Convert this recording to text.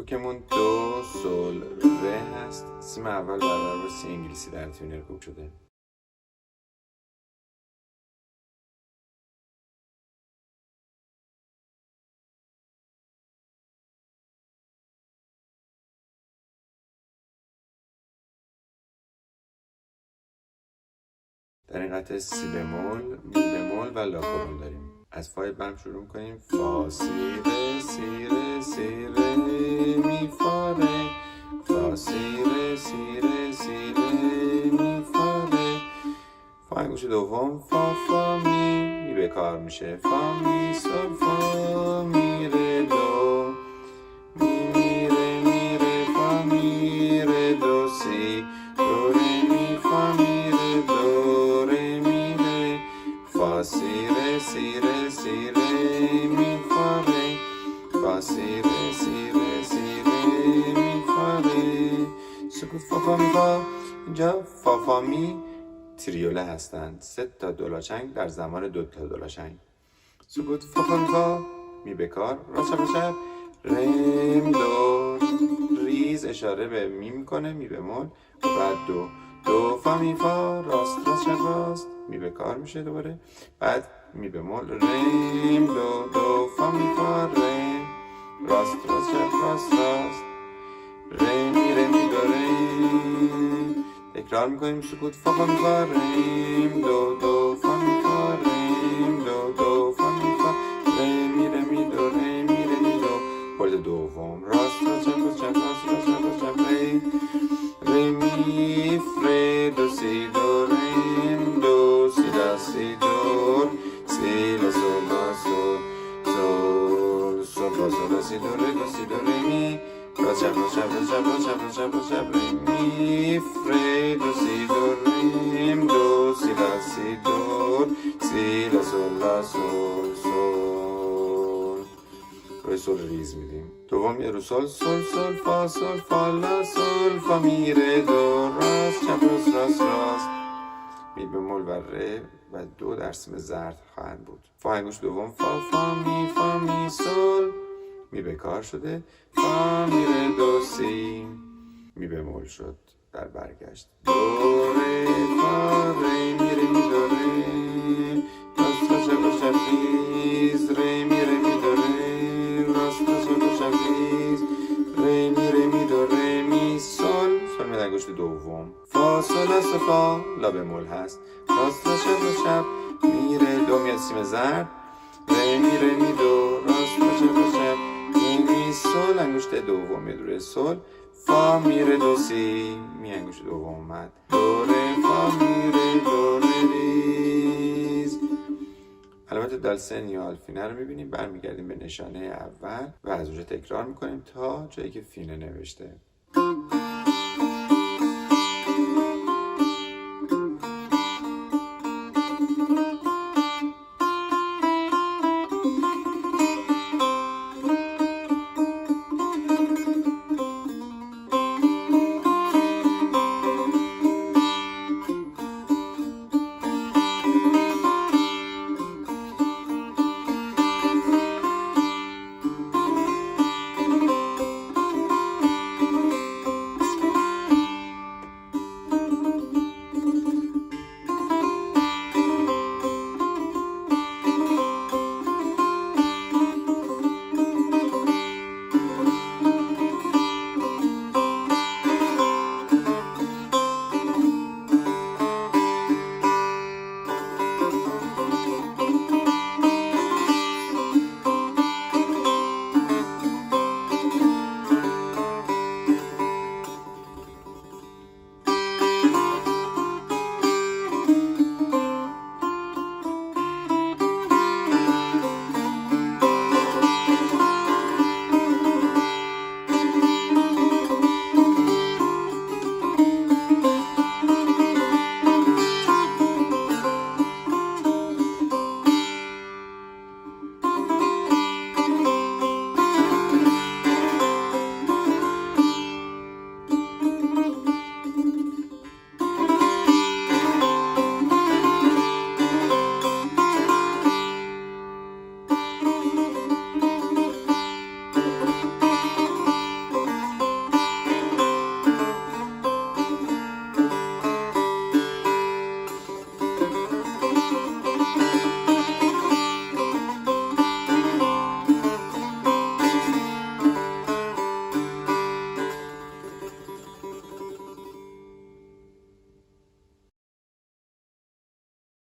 کوکمون دو سول ره هست. سیم اول برابر با سی انگلیسی در تیونر کوک شده. در این قطعه سی بمول، می بمول و لا کلون داریم. از فای بم شروع میکنیم. فا سی ره سی ره سی ره می فا ره، فا سی ره سی ره سی ره می فا ره. فا انگوش دوم فا فا می به کار میشه. فا می سول فا می ره دو، می ره فا می ره دو سی، دو ره می فا می ره دو ره می ره، فا سی ره سی ره سی ره می فا ره، فا سی ره سی ره سی ره می فا ره. سکوت فا فا می فا. اینجا فا فا می تریوله هستند. 3 تا دولاچنگ در زمان 2 تا دولاچنگ. سکوت فا فا می فا. می بکار راست چپ چپ. ریم دو، ریز اشاره به می میکنه. می بمول و بعد دو، دو فا می فا راست راست چپ راست. می بکار میشه دوباره. بعد می بمول ریم دو، دو فا می فا ریم راست راست چپ راست راست. ری می ره می دو ریم. تکرار میکنیم. سکوت فا فا می فا ریم دو، دو فا می فا ریم دو، دو فا می فا ری می ره می دو ری می ره می دو. خورد دوم راست راست چپ راست چپ راست راست چپ راست چپ ری ری می فره دو سی دو ریم دو سی لا سی دور سی لا سول لا سول سول سول فا سول لا سی دو ری دو سی دو ری می راست چپ راست چپ راست چپ راست چپ راست چپ راست چپ ری می فره دو سی دو ریم دو سی لا سی دور سی لا سول لا سول سول. روی سول ریز میدیم. دوم یه رو سول سول سول فا سول فا لا سول فا می ره دو راست چپ راست راست راست. می بمول و ره و دو در سیم زرد خواهند بود. فا انگوش دوم فا فا می سول می بکار شده. فا می ره دو سی می بمول شد در برگشت. دو ره فا ره می ره می دو ره راست راست چپ راست چپ ریز ره می ره می دو ره راست راست چپ ریز ره می ره می دو ره می سول سول می انگشت دوم. فا سول لا سول فا لا بمول هست. راست راست چپ راست چپ می ره دو میاد سیم زرد. ره می ره می دو راست راست چپ راست چپ ره می سول انگشت دوم میاد روی سول. فا می ره دو سی می انگشت دوم اومد. دو ره فا می ره دو ره ریز. علامت دالسن یا آلفینه رو میبینیم. برمیگردیم به نشانه اول و از اونجا تکرار میکنیم تا جایی که فینه نوشته.